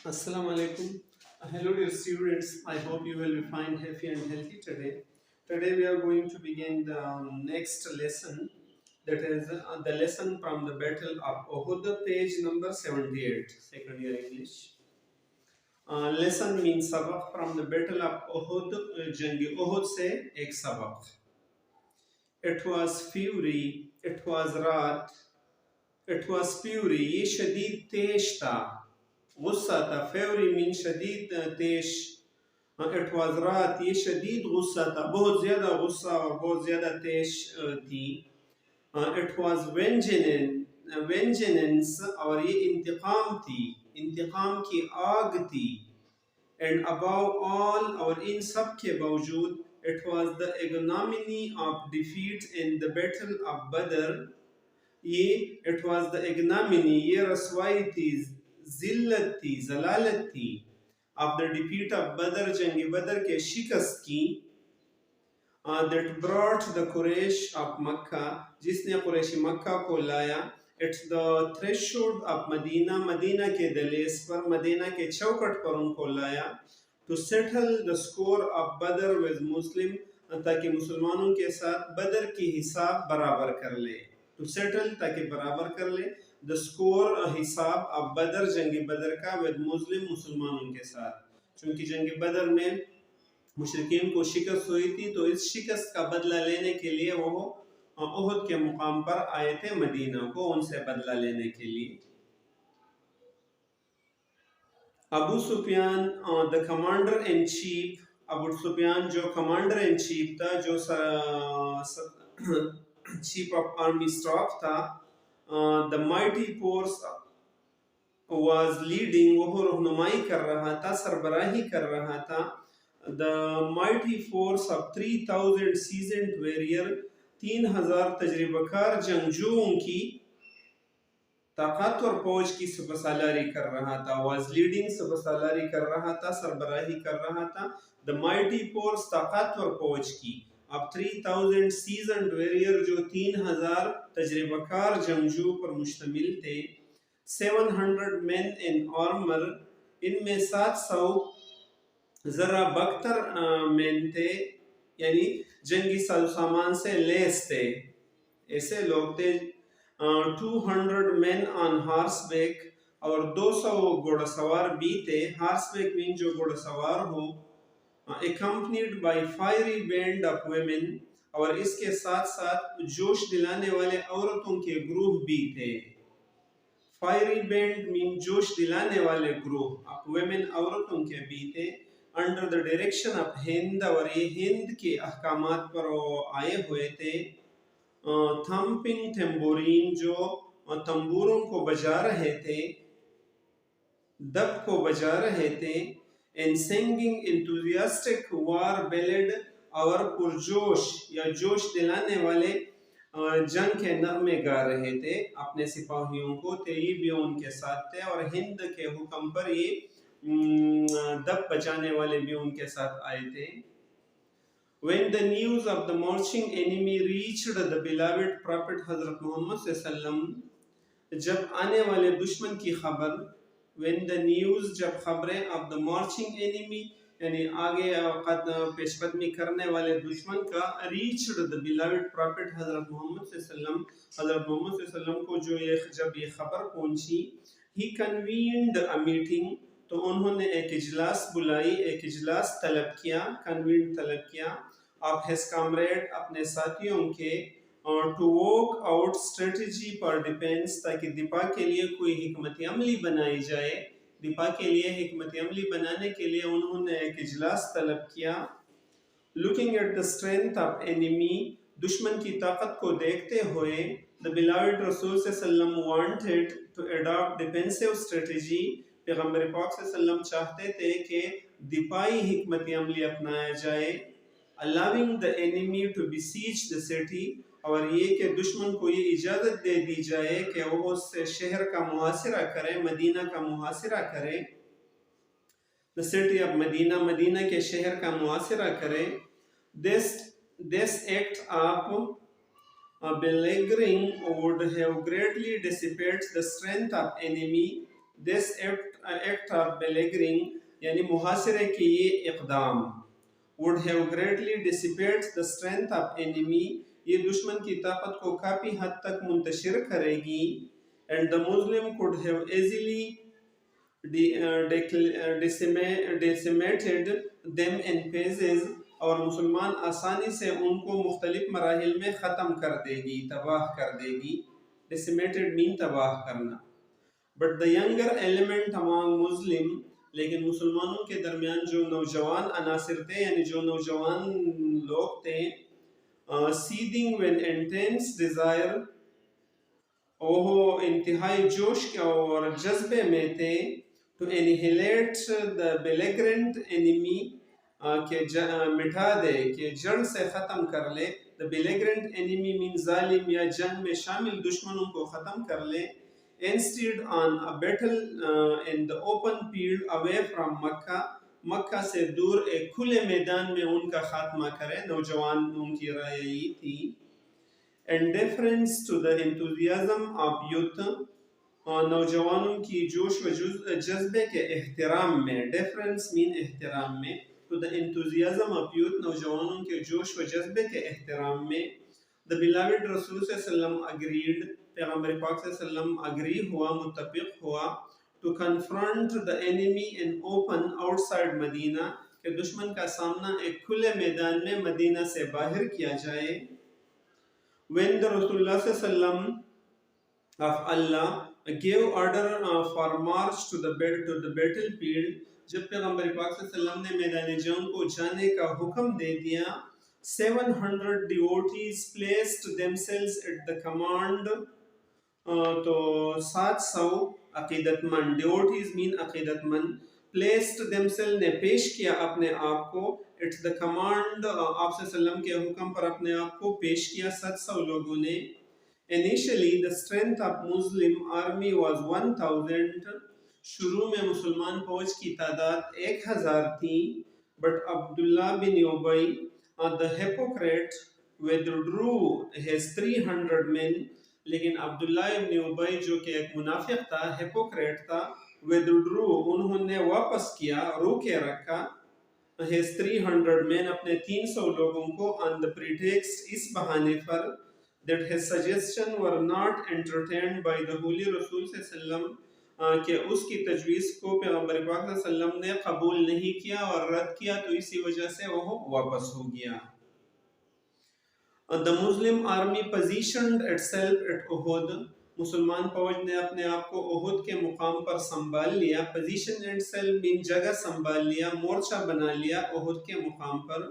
Assalamu alaikum. Hello, dear students. I hope you will be fine, happy, and healthy today. Today, we are going to begin the next lesson, that is the lesson from the Battle of Uhud, page number 78, second year English. Lesson means sabak from the Battle of Uhud, Jangi Uhud se ek sabak. It was fury, it was wrath, it was fury. ये शदीद तेज था, गुस्सा था. Fury means शदीद तेज. It was wrath, ये शदीद गुस्सा था, बहुत ज़्यादा गुस्सा और बहुत ज़्यादा तेज थी. It was vengeance और ये इंतकाम थी, इंतकाम की आग थी. And above all और इन सब के बावजूद it was the ignominy of defeat in the battle of Badr. ये it was the ignominy, ये रसवाई थी, जिल्लत थी, जलालत थी, of the defeat of Badr, जंग बदर के शिकस्त की. That brought the Quraysh of Makkah, जिसने कुरैशी मक्का को लाया. It's the threshold of Medina, Medina के दहलीज पर, मदीना के चौखट पर उनको लाया. To settle the score of Badr with Muslim, ताकि मुसलमानों के साथ बदर की हिसाब बराबर कर ले. To settle ताकि बराबर कर ले, the score हिसाब अब बदर, जंग बदर का, with Muslim मुसलमानों के साथ. चूंकि जंग बदर में मुशरिकीन को शिकस्त हुई थी, तो इस शिकस्त का बदला लेने के लिए वो उहद के मुकाम पर आए थे मदीना को, उनसे बदला लेने के लिए. Abu Sufyan the commander in chief, Abu Sufyan जो कमांडर इन चीफ था, जो चीफ ऑफ आर्मी स्टाफ था. The mighty force was leading, वो रहनुमाई कर रहा था, सरबराही कर रहा था. The mighty force of 3,000 seasoned warrior, 3,000 तजर्बाकार जंगजुओं की ताकतवर फौज की सुबसालारी कर रहा था. was leading, सुबसालारी कर रहा था, सरबराही कर रहा था. The mighty force, ताकतवर फौज की, अब 3,000 seasoned warrior, जो 3,000 तजर्बाकार जंगजू पर मुश्तमिल थे. 700 men in armor, इनमें 700 जरा बख्तर मैन थे, यानी जंगी सामान से लेस थे, ऐसे लोग थे. 200 men on horseback, और 200 घोड़सवार भी थे. horseback मीन जो घोड़सवार हो. accompanied by fiery band of women, और इसके साथ साथ जोश दिलाने वाले औरतों के ग्रुप भी थे. fiery band मीन जोश दिलाने वाले ग्रुप of women, औरतों के भी थे. Under the direction of Hind, और ये हिंद के अहकामात पर आए हुए थे. थम्पिंग थम्बोरीन, जो तंबूरों को बजा रहे थे, दब को बजा रहे थे. And singing enthusiastic war ballad, और पुरजोश या जोश दिलाने वाले जंग के नगमे गा रहे थे अपने सिपाहियों को. ये भी उनके साथ थे, और हिंद के हुक्म पर ये दब बचाने वाले भी उनके साथ आए थे. When the news of the marching enemy reached the beloved Prophet Hazrat Muhammad sallam, जब आने वाले दुश्मन की खबर, when the news, जब खबरें, of the marching enemy, यानी आगे पेशकदमी करने वाले दुश्मन का, reached the beloved Prophet Hazrat Muhammad sallam, Hazrat Muhammad sallam को जब ये खबर पहुंची, he convened a meeting, तो उन्होंने एक इजलास बुलाई, एक इजलास तलब किया, कन्वीन तलब किया, ऑफ हिज कॉमरेड, अपने साथियों के, to work out strategy for defence, ताकि दिफा के लिए कोई हिकमत अमली बनाई जाए. दिफा के लिए हिकमत अमली बनाने के लिए उन्होंने एक इजलास तलब किया. Looking at the strength of enemy, दुश्मन की ताकत को देखते हुए, द बिलावेड रसूल सल्लम wanted to adopt defensive strategy, पैगंबर पाक सल्लम चाहते थे कि दिफाई हिकमत अमली अपनाया जाए. Allowing the enemy to besiege the city, और ये कि दुश्मन को ये इजाज़त दे दी जाए कि वो उस शहर का मुहासिरा करे, मदीना का मुहासिरा करे. The city of Medina, Medina के शहर का मुहासिरा करे. This act of beleaguering would have greatly dissipated the strength of enemy. This act act of beleaguering यानी मुहासरे के ये इक़दाम would have greatly dissipated the strength of enemy, ये दुश्मन की ताकत को काफ़ी हद तक मुंतशिर करेगी, and the Muslim could have easily decimated them in phases, और मुसलमान आसानी से उनको मुख्तलिफ मराहिल में ख़त्म कर देगी, तबाह कर देगी. Decimated mean तबाह करना. But the younger element among Muslim, लेकिन मुसलमानों के दरमियान जो नौजवान अनासिर थे यानी जो नौजवान लोग थे, seething when intense desire, वो इंतहाई जोश और जज्बे में थे, to annihilate the belligerent enemy, के मिटा दे, के जड़ से ख़त्म कर ले. The belligerent enemy means जालिम या जंग में शामिल दुश्मनों को ख़त्म कर ले. Instead on a battle in the open field away from Mecca, मक्का से दूर एक खुले मैदान में उनका खात्मा करे. नौजवान उनकी राय यही थी. And deference to the enthusiasm of youth, नौजवानों की जोश व जज्बे के एहतराम में. Deference mean एहतराम में. To the enthusiasm of youth, नौजवानों के जोश व जज्बे के एहतराम में. The beloved Rasul sallam agreed, पैगम्बर पाक sallam agree हुआ, मुत्तफिक हुआ, to confront the enemy in open outside Medina, कि दुश्मन का सामना एक खुले मैदान में मदीना से बाहर किया जाए. When the Rasulullah sallam of Allah gave order for march to the battlefield, जब पैगम्बर पाक सल्लल्लाहु अलैहि वसल्लम ने मैदान जंग को जाने का हुक्म दे दिया, 700 devotees placed themselves at the command, तो 700 अकीदतमंद, devotees mean अकीदतमंद, placed themselves ने पेश किया अपने आप को, at the command, आप सल्लम के हुक्म पर अपने आप को पेश किया 700 लोगों ने. Initially the strength of Muslim army was 1000, शुरू में मुसलमान फौज की तादाद 1000 थी. But Abdullah bin Ubay, the hypocrite, withdrew his 300 men, लेकिन अब्दुल्ला इब्न उबई जो कि एक मुनाफिक था, hypocrite था, withdrew, उन्होंने वापस किया, रोके रखा, his 300 men, अपने 300 लोगों को, on the pretext, इस बहाने पर, that his suggestion were not entertained by the holy Rasul sallam, कि उसकी तजवीज़ को पैगम्बर पाक सल्लम ने कबूल नहीं किया और रद्द किया, तो इसी वजह से वो वापस हो गया. The Muslim army positioned itself at Uhud, मुसलमान फौज ने अपने आप को उहुद के मुकाम पर संभाल लिया. Position itself mean जगह संभाल लिया, मोर्चा बना लिया उहुद के मुकाम पर.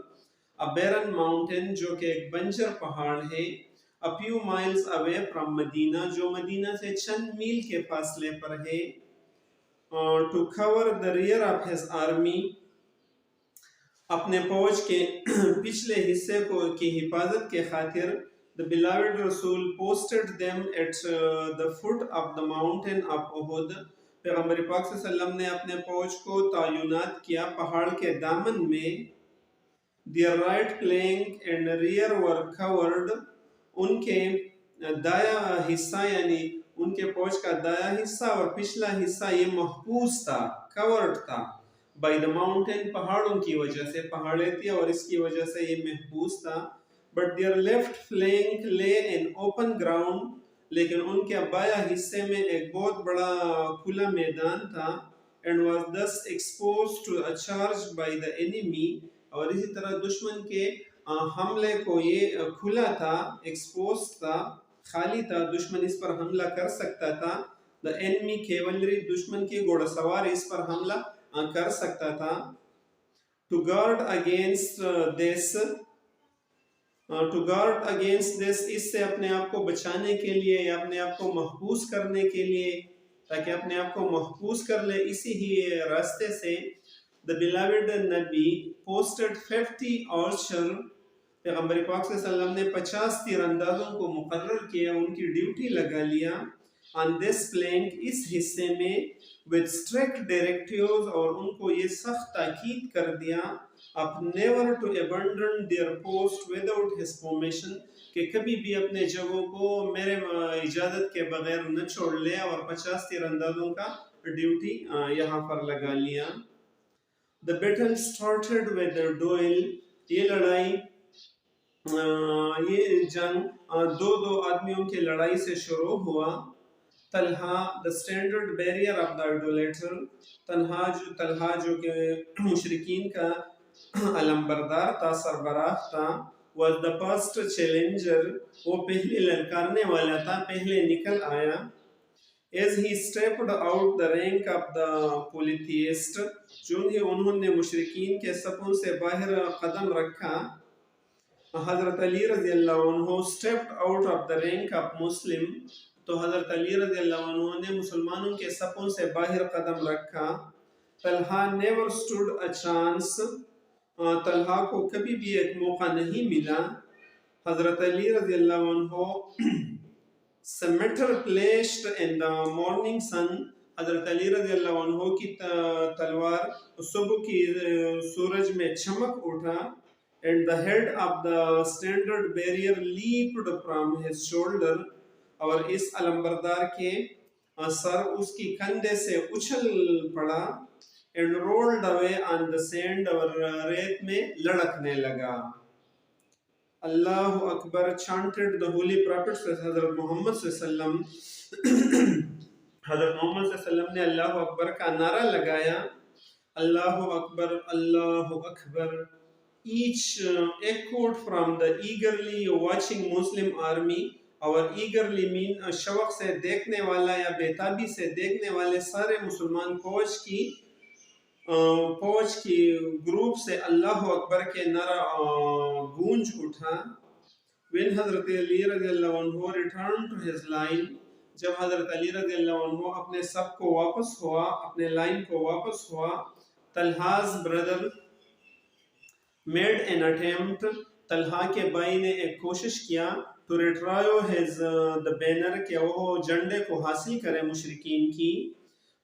A barren mountain, जो कि एक बंजर पहाड़ है, a few miles away from Medina, जो मदीना से चंद मील के फासले पर है. To cover the rear of his army, अपने फौज के पिछले हिस्से को की हिफाजत के खातिर, the beloved Rasul posted them at the foot of the mountain of Uhud, पैगम्बर पाक सल्लम ने अपने फौज को तैनात किया पहाड़ के दामन में. Their right flank and rear were covered, उनके दाया हिस्सा यानी उनके फौज का दाया हिस्सा और पिछला हिस्सा ये महफूज था, कवर्ड था, by the mountain, पहाड़ों की वजह से, पहाड़े थी और इसकी वजह से ये महफूज था. But their left flank lay in open ground, लेकिन उनके बाया हिस्से में एक बहुत बड़ा खुला मैदान था. And was thus exposed to a charge by the enemy, और इसी तरह दुश्मन के हमले को ये खुला था, एक्सपोज था, खाली था, दुश्मन इस पर हमला कर सकता था. The enemy cavalry, दुश्मन के घोड़सवार इस पर हमला कर सकता था. To guard against this, इससे अपने आप को बचाने के लिए या अपने आप को महफूज करने के लिए, ताकि अपने आप को महफूज कर ले, इसी ही रास्ते से the beloved Nabi posted 50 archers, पैगम्बर पाक सल्लम ने 50 तीरंदाजों को मुकर्रर किया, उनकी ड्यूटी लगा लिया. On this flank, इस हिस्से में, with strict directives, और उनको ये सख्त ताकीद कर दिया, of never to abandon their post without his permission, कि कभी भी अपने जगहों को मेरे इजाज़त के बगैर न छोड़ ले, और 50 तीरंदाजों का ड्यूटी यहाँ पर लगा लिया। The battle started with the duel, ये लड़ाई ये जंग दो दो आदमियों की लड़ाई से शुरू हुआ। Talha the standard bearer of the idolater, Talha जो कि मुशरिकीन का अलंबरदार था, सरबराह था। was the first challenger, वो पहले ललकारने वाला था, पहले निकल आया। as he stepped out the rank of the polytheist, जो ही उन्होंने मुशरिकीन के सपों से बाहर कदम रखा, हजरत अली रजी अल्लाह अन्हु stepped out of the rank of Muslim, तो हजरत अली रजी अल्लाह अन्हु ने मुसलमानों के सपों से बाहर कदम रखा। Talha never stood a chance, Talha को कभी भी एक मौका नहीं मिला। हजरत अली रजी अल्लाह अन्हु cemetery placed in the morning sun, हजरत अली रजी अल्लाह अन्हु की तलवार सुबह की सूरज में चमक उठा। and the head of the standard bearer leaped from his shoulder, और इस अलंबरदार के सर उसकी कंधे से उछल पड़ा। and rolled away on the sand, और रेत में लड़कने लगा। अल्लाह Akbar chanted the holy prophet हजरत मोहम्मद सल्लल्लाहु अलैहि वसल्लम, हजरत मोहम्मद सल्लल्लाहु अलैहि वसल्लम ने अल्लाह अकबर का नारा लगाया। अल्लाह अकबर, अल्लाह Akbar each echoed from the eagerly watching Muslim army, और eagerly mean शौक से देखने वाला या बेताबी से देखने वाले सारे मुसलमान फौज की ग्रुप से अल्लाह अकबर के नारा गूंज उठा। When हजरत अली रज़ियल्लाहु अन्हु returned to his line, जब हजरत अली रज़ियल्लाहु अन्हु अपने सब को वापस हुआ, अपने लाइन को वापस हुआ, तलहा's brother made an attempt, Talha के भाई ने एक कोशिश किया to retrieve his the banner, कि वो झंडे को हासिल करे मुशरिकीन की।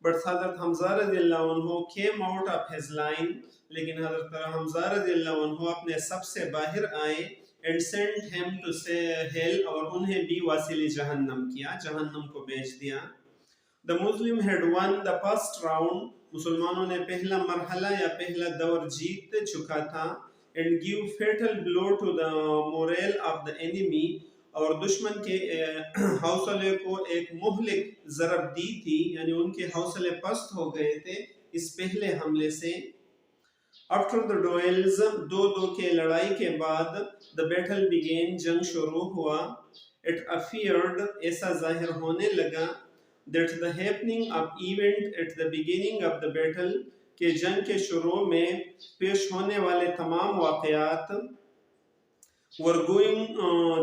but हजरत हमजा रज़ियल्लाहु अन्हु came out of his line, लेकिन हजरत हमजा रज़ियल्लाहु अन्हु अपने सबसे बाहर आए and sent him to say hell, और उन्हें भी वासिल जहन्नम किया, जहन्नम को भेज दिया। the Muslim had won the first round, मुसलमानों ने पहला मरहला या पहला दौर जीत चुका था। and give fatal blow to the morale of the enemy, और दुश्मन के हौसले को एक मुहलिक ज़रब दी थी, यानी उनके हौसले पस्त हो गए थे इस पहले हमले से। After the duels, दो के लड़ाई के बाद, the battle began, जंग शुरू हुआ। It appeared, ऐसा जाहिर होने लगा, that the happening of event at the beginning of the battle, कि जंग के शुरू में पेश होने वाले तमाम वाक़यात were going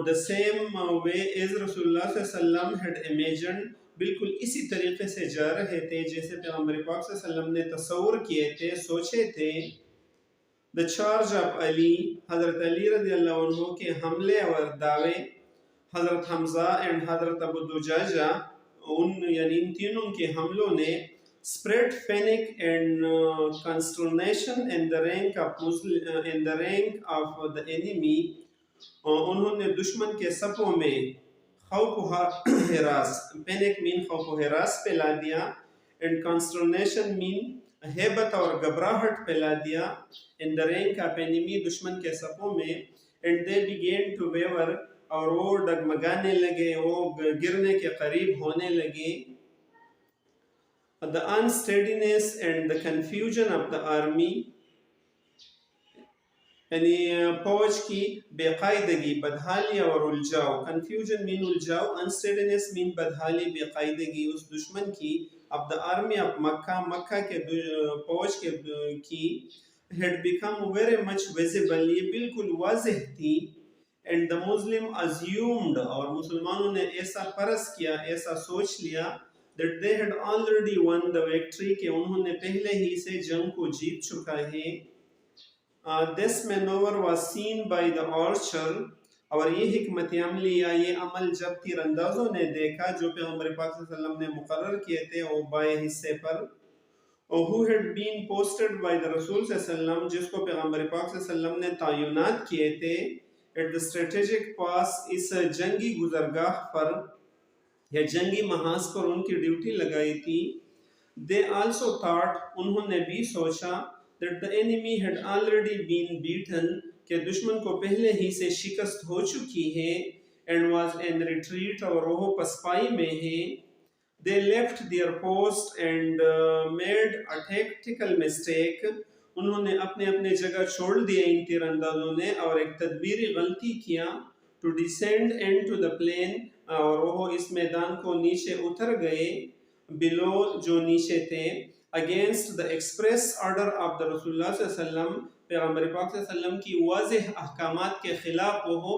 the same way as Rasulullah sallam had imagined, बिल्कुल इसी तरीके से जा रहे थे जैसे पैगंबर पाक सल्लल्लाहु अलैहि वसल्लम ने तसव्वुर किए थे, सोचे थे। The charge of Ali, हजरत अली रज़ियल्लाहु अन्हु के हमले और दावे, हजरत हमजा एंड हजरत अबू दुजाजा, उन यानी इन तीनों के हमलों ने spread panic and consternation in the rank of the enemy, उन्होंने दुश्मन के सपों में खौफ हिरास, पैनिक मीन खौफ हिरास फैला दिया, एंड consternation मीन हेबत और घबराहट फैला दिया, in the rank of enemy, दुश्मन के सपों में, and they began to waver, और वो डगमगाने लगे, वो गिरने के करीब होने लगे। The unsteadiness and the confusion of the army, यानी फौज की बेकायदगी, बदहाली और उलझाव। कंफ्यूजन मीन उलझाव, अनस्टेडीनेस मीन बदहाली, बेकायदगी उस दुश्मन की। अब द आर्मी ऑफ मक्का, मक्का के फौज के की had become very much visible, ये बिल्कुल वाज़ेह थी। and the Muslim assumed, और मुसलमानों ने ऐसा फर्ज किया, ऐसा सोच लिया, that they had already won the victory, कि उन्होंने पहले ही से जंग को जीत चुका है। This maneuver was seen by the archer, और ये हिकमत अमली या ये अमल जब तीरंदाजों ने देखा जो पैगंबर पाक सल्लल्लाहु अलैहि वसल्लम ने मुकर्रर किए थे वो बाएं हिस्से पर, who had been posted by the रसूल सल्लल्लाहु अलैहि वसल्लम, जिसको पैगंबर पाक सल्लल्लाहु अलैहि वसल्लम ने तयनात किए थे, at the strategic pass, इस जंगी गुजरगाह पर या जंगी महाज पर उनकी ड्यूटी लगाई थी। They also thought, उन्होंने भी सोचा, that the enemy had already been beaten, कि दुश्मन को पहले ही से शिकस्त हो चुकी है, and was in retreat, और वो पसपाई में है. They left their post and made a tactical mistake. उन्होंने अपने अपने जगह छोड़ दिए इन तीरंदाजों ने और एक तदबीरी गलती किया. To descend into the plain, और वो इस मैदान को नीचे उतर गए. Below, जो नीचे थे. Against the express order of the Rasulullah सल्लल्लाहु अलैहि वसल्लम, पैगंबर पाक सल्लल्लाहु अलैहि वसल्लम की वाज़ेह अहकामात के खिलाफ वो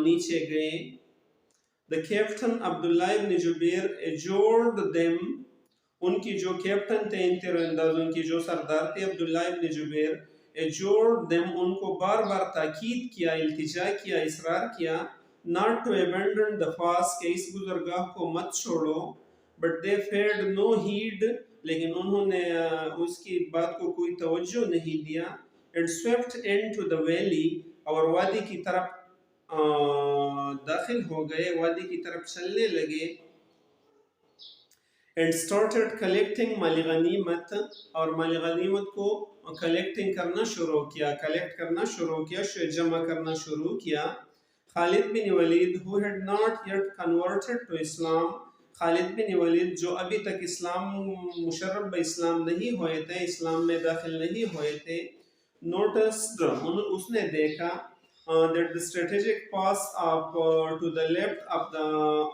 नीचे गए. The captain Abdullah ibn Jubair adjured them, उनकी जो कैप्टन थे इन तीरंदाजों की जो सरदार थे अब्दुल्ला इब्न जुबैर, adjured them, उनको बार बार ताकीद किया, इल्तिजा किया, इसरार किया, not to abandon the fast, के इस गुज़रगाह को मत छोड़ो. But they paid no heed, लेकिन उन्होंने उसकी बात को कोई तवज्जो नहीं दिया. And swept into the valley, और वादी की तरफ दाखिल हो गए, वादी की तरफ चलने लगे. And started collecting माल गनीमत, और माल गनीमत को कलेक्टिंग करना शुरू किया, कलेक्ट करना शुरू किया, जमा करना शुरू किया. खालिद बिन Waleed, who had not yet converted to Islam, Khalid बिन वलीद जो अभी तक इस्लाम मुशर्रफ इस्लाम नहीं हुए थे, इस्लाम में दाखिल नहीं हुए थे, noticed, उसने देखा, that the strategic pass up to the left of the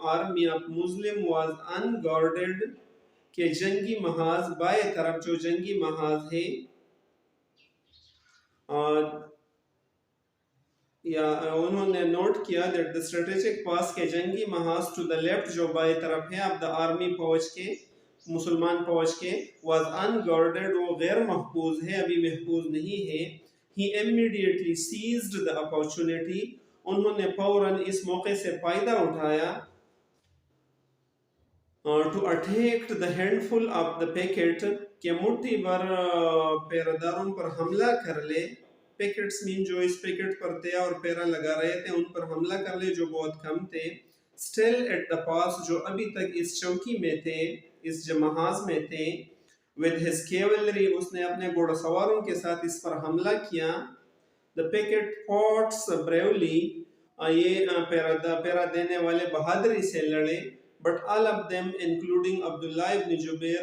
army of Muslim was unguarded, कि जंगी महाज बाएं तरफ जो जंगी महाज है, या उन्होंने नोट किया that the strategic pass के जंगी महाज to the left जो बाएं तरफ है of the army फौज के, मुसलमान फौज के, was unguarded, वो गैर महफूज है, अभी महफूज नहीं है. He immediately seized the opportunity, उन्होंने फौरन इस मौके से फायदा उठाया, to attack the handful of the packet, के मुट्ठी भर पैरादारों पर हमला कर ले. पैकेट्स मीन जो इस पैकेट पर थे और पैरा लगा रहे थे उन पर हमला कर ले जो बहुत कम थे. Still at the pass, जो अभी तक इस चौकी में थे, इस जमाहाज में थे. With his cavalry, उसने अपने घोड़सवारों के साथ इस पर हमला किया. The picket fought bravely, ये पैरा देने वाले बहादुरी से लड़े. But all of them, including Abdullah ibn Jubair,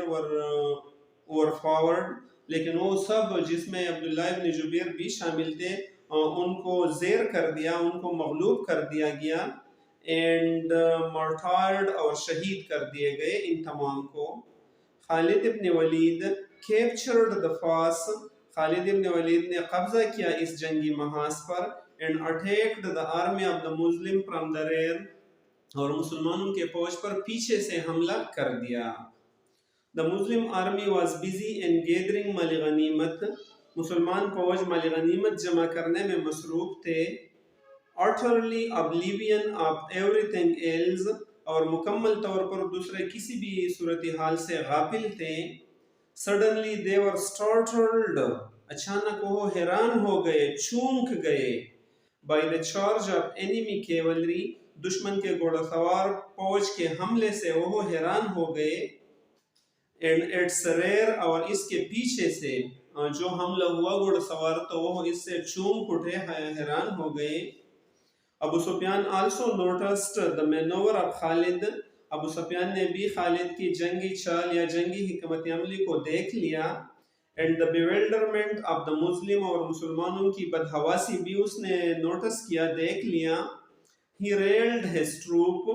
were forward. लेकिन वो सब जिसमें अब्दुल्ला इब्न जुबैर भी शामिल थे, उनको ज़ेर कर दिया, उनको मगलूब कर दिया गया. एंड मार्टार्ड, और शहीद कर दिए गए इन तमाम को. खालिद इब्न वलीद कैप्चर्ड द फास, खालिद इब्न वलीद ने कब्जा किया इस जंगी महाज पर. And attacked the army of the Muslim from the rear, और मुसलमानों के फौज पर पीछे से हमला कर दिया. The Muslim army was busy in gathering माल गनीमत, मुसलमान फौज माल गनीमत जमा करने में मसरूफ थे. Utterly oblivion of everything else, और मुकम्मल तौर पर दूसरे किसी भी सूरत हाल से गाफिल थे. Suddenly they were startled, अचानक वो हैरान हो गए, चूक गए. By the charge of enemy cavalry, दुश्मन के घोड़सवार फौज के हमले से वो हैरान हो गए. एंड इट्स रेयर, और इसके पीछे से जो हमला हुआ घोड़सवार तो वो इससे चूक उठे, हैरान हो गए. Abu Sufyan also noticed the manoeuvre of Khalid, Abu Sufyan ने भी खालिद की जंगी चाल या जंगी हिकमत अमली को देख लिया. And the bewilderment of the Muslim, और मुसलमानों की बदहवासी भी उसने नोटिस किया, देख लिया. ही रेल्ड हिज ट्रूप,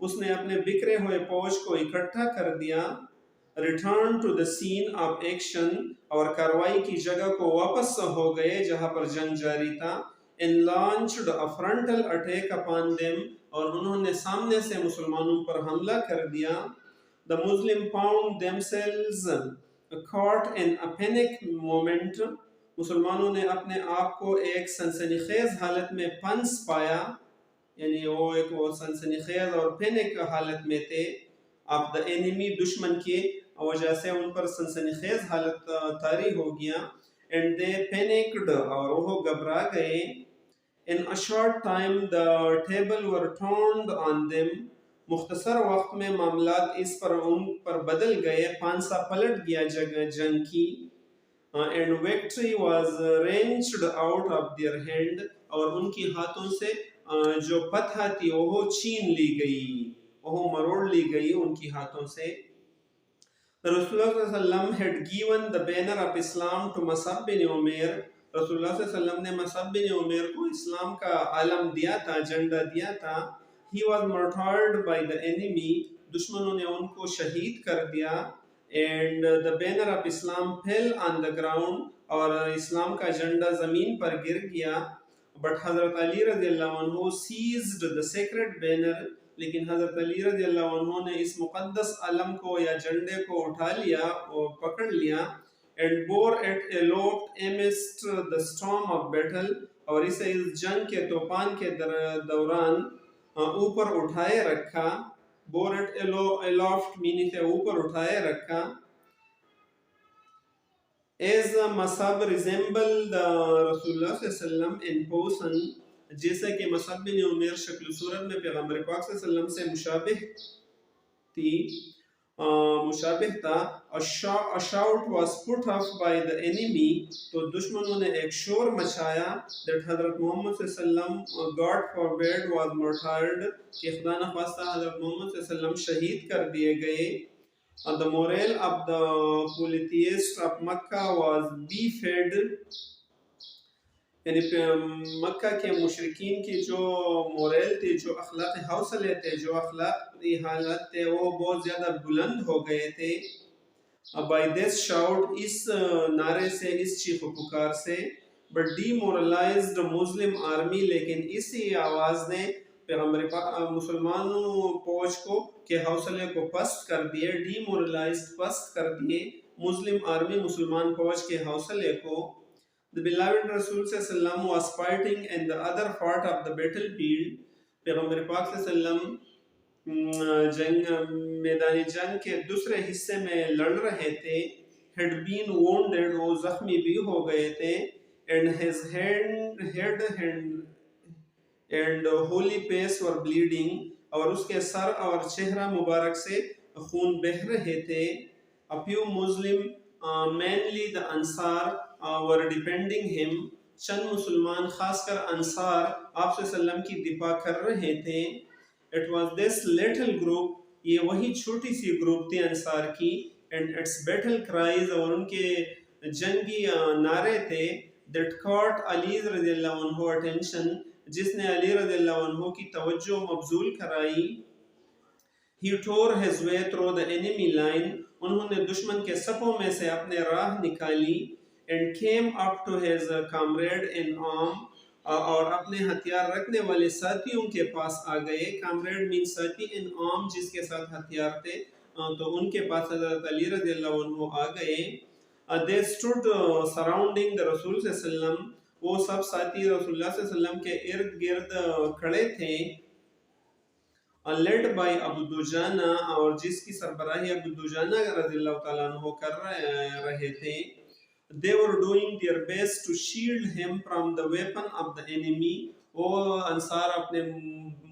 उसने अपने बिखरे हुए फौज को इकट्ठा कर दिया. Return to the scene of action, और कार्रवाई की जगह को वापस हो गए जहां पर जंग जारी था. And launched a frontal attack upon them, और उन्होंने सामने से मुसलमानों पर हमला कर दिया. The Muslim found themselves caught in a panic moment, मुसलमानों ने अपने आप को एक सनसनीखेज हालत में फंस पाया, यानी वो सनसनीखेज और पैनिक हालत में थे. ऑफ द एनिमी, दुश्मन की वजह से उन पर सनसनीखेज हालत तारी हो गया. एंड दे पैनिक्ड, और वो घबरा गए. In a short time the table were turned on them, मुख्तसर वक्त में मामलात इस पर उन पर बदल गए, पांसा पलट गया जंग की, and victory was wrenched out of their hand, और उनकी हाथों से जो फतह थी वो छीन ली गई, वो मरोड़ ली गई उनकी हाथों से। Rasulullah sallallahu alaihi wasallam had given the banner of Islam to Mus'ab bin Umair. Rasulullah sallallahu alaihi wasallam ने Mus'ab bin Umair को इस्लाम का आलम दिया था, झंडा दिया था। He was martyred by the enemy. दुश्मनों ने उनको शहीद कर दिया। And the banner of Islam fell on the ground, और इस्लाम का झंडा जमीन पर गिर गया। But Hazrat Ali रज़ियल्लाहु अन्हु seized the sacred banner. लेकिन हज़रत अली रज़ियल्लाहु अन्हु ने इस मुक़द्दस अलम को या झंडे को उठा लिया और पकड़ लिया, and bore it aloft amidst the storm of battle, और इसे इस जंग के तूफान के दौरान ऊपर उठाए रखा। bore it aloft मीन इसे ऊपर उठाए रखा। As Mus'ab resembled Rasulullah sallallahu alaihi wasallam in person, जैसे कि मसअब बिन उमैर शक्ल सूरत में पैगंबर पाक सल्लल्लाहु अलैहि वसल्लम से मुशाबिह था। A shout was put up by the enemy, तो दुश्मनों ने एक शोर मचाया, that हज़रत मोहम्मद सल्लल्लाहु अलैहि वसल्लम God forbid was martyred, कि खुदा न खास्ता हज़रत मोहम्मद सल्लल्लाहु अलैहि वसल्लम शहीद कर दिए गए। The morale of the polytheists of Makkah was befed, यानी मक्का के मुशरिकीन की जो मोरल थे, जो अखलाक हौसले थे, जो अखलाकी हालत थे, वो बहुत ज़्यादा बुलंद हो गए थे। बाय दिस शाउट, इस नारे से, इस चीख पुकार से। बट डीमोरलाइज्ड मुस्लिम आर्मी, लेकिन इसी आवाज़ ने पैगंबर मुसलमानों फौज को के हौसले को पस्त कर दिए। डीमोरलाइज्ड, पस्त कर दिए मुस्लिम आर्मी, मुसलमान फौज के हौसले को। The beloved Rasul sallam was fighting in the other part of the battlefield. पैगंबर पाक सल्लम मैदानी जंग के दूसरे हिस्से में लड़ रहे थे। Had been wounded, वो जख्मी भी हो गए थे। And his head and holy face were bleeding, और उसके सर और चेहरा मुबारक से खून बह रहे थे। A few Muslim, mainly the Ansar, were defending him. चंद मुसलमान खासकर अंसार आप सल्लम की दिफा कर रहे थे। It was this little group, ये वही छोटी सी ग्रुप थी अंसार की, and its battle cries, और उनके जंगी नारे थे, that caught Ali रज़ियल्लाहु अन्हु attention, जिसने अली रज़ियल्लाहु अन्हु की तवज्जो मबजूल कराई। He tore his way through the enemy line, उन्होंने दुश्मन के सफ़ों में से अपने राह निकाली। And came up to his comrade in arm, और अपने हथियार रखने वाले साथियों के पास आ गए। comrade means साथी, in arm जिसके साथ हथियार थे, तो उनके पास हज़रत अली रज़ियल्लाहु अन्हु आ गए। They stood surrounding the Rasul सल्लल्लाहु अलैहि वसल्लम, वो सब साथी रसूलुल्लाह सल्लल्लाहु अलैहि वसल्लम के इर्द गिर्द खड़े थे। led by अबू दुजाना, और जिसकी सरबराही अबू दुजाना रज़ियल्लाहु ताला अन्हु कर रहे थे। They were doing their best to shield him from the weapon of the enemy. वो अंसार अपने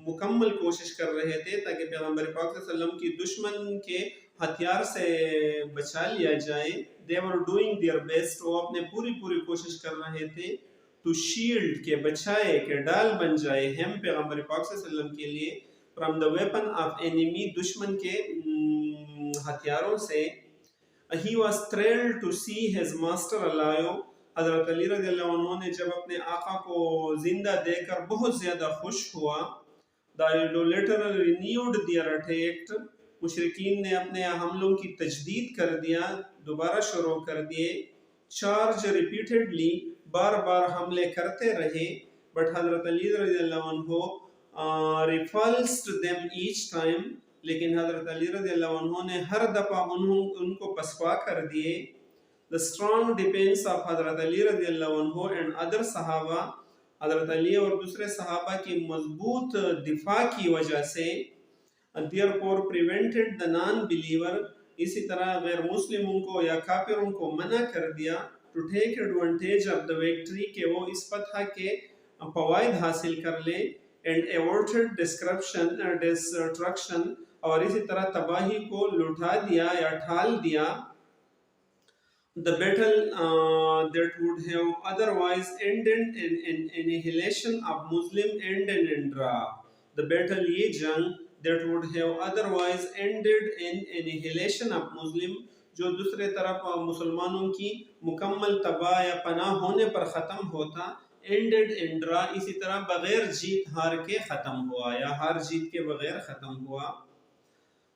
मुकम्मल कोशिश कर रहे थे ताकि पैगंबर पाक सल्लल्लाहु अलैहि वसल्लम की दुश्मन के हथियार से बचा लिया जाए। They were doing their best, वो अपने पूरी कोशिश कर रहे थे, to shield, के बचाए, के डाल बन जाए, हम पैगंबर पाक सल्लल्लाहु अलैहि वसल्लम के लिए, from the weapon of enemy, दुश्मन के हथियारों से। He was thrilled to see his master alive. हज़रत अली रज़ियल्लाहु अन्हु ने जब अपने आका को जिंदा देखकर बहुत ज़्यादा खुश हुआ। The idolater renewed their attack. मुशरिकीन ने अपने हमलों की तजदीद कर दिया, दोबारा शुरू कर दिए। Charge repeatedly, बार हमले करते रहे। But हज़रत अली रज़ियल्लाहु अन्हु repulsed them each time, लेकिन हज़रत अली रज़ियल्लाहु अन्हु ने हर दफ़ा उनको पसपा कर दिए। The strong defense of हज़रत अली रज़ियल्लाहु अन्हु and other सहाबा, हज़रत अली और दूसरे सहाबा की मजबूत दिफा की वजह से, therefore prevented the non-believer, इसी तरह गैर मुस्लिमों को या काफिरों को मना कर दिया, to take advantage of the victory, के वो इस फतह के फवायद हासिल कर ले। and averted destruction, और इसी तरह तबाही को लुटा दिया या ठाल दिया, the battle that would have otherwise ended in annihilation of Muslim ended in draw. The battle ये जंग that would have otherwise ended in annihilation of Muslim, जो दूसरे तरफ मुसलमानों की मुकम्मल तबाह या पनाह होने पर ख़त्म होता, ended in draw, इसी तरह बगैर जीत हार के ख़त्म हुआ या हार जीत के बगैर ख़त्म हुआ.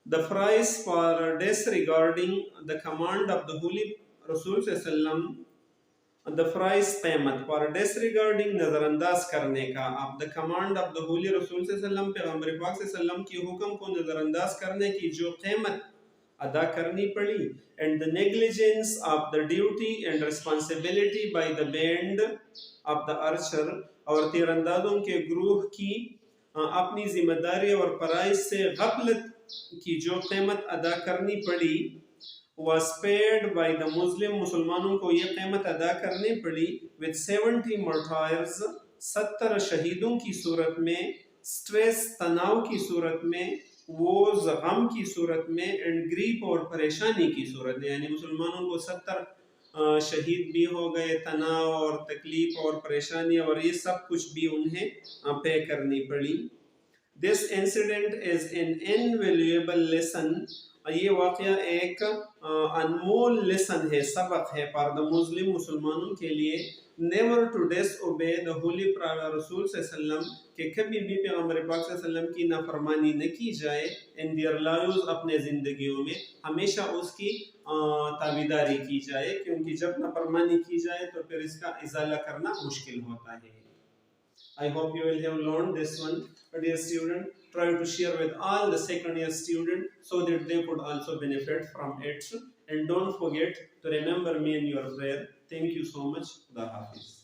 The price for disregarding the command of the Holy Rasul sallam, the price क़ीमत for disregarding नज़रअंदाज करने का of the command of the Holy Rasul sallam, पैगम्बर पाक sallam की हुक्म को नज़रअंदाज करने की जो क़ीमत अदा करनी पड़ी, and the negligence of the duty and responsibility by the band of the archer, और तीरंदाजों के ग्रूह की अपनी जिम्मेदारी और फराइज से गफलत की जो कीमत अदा करनी पड़ी, was paid by the Muslim, मुसलमानों को ये कीमत अदा करनी पड़ी with 70 martyrs, 70 शहीदों की सूरत में, स्ट्रेस तनाव की सूरत में, वो गम की सूरत में, एंड ग्रीफ और परेशानी की सूरत में, यानी मुसलमानों को 70 शहीद भी हो गए, तनाव और तकलीफ और परेशानी और ये सब कुछ भी उन्हें पे करनी पड़ी. This incident is an invaluable lesson, ये वाक़या एक अनमोल लेसन है, सबक है for the Muslim, मुसलमानों के लिए, never to disobey the holy Prophet Rasul sallam, कि कभी भी पैगम्बर पाक sallam की नाफरमानी न की जाए in their lives, अपने ज़िंदगियों में हमेशा उसकी ताबीदारी की जाए, क्योंकि जब नाफरमानी की जाए तो फिर इसका इज़ाला करना मुश्किल होता है. I hope you will have learned this one, dear student. Try to share with all the second year students so that they could also benefit from it. And don't forget to remember me in your prayer. Thank you so much. Khuda Hafiz.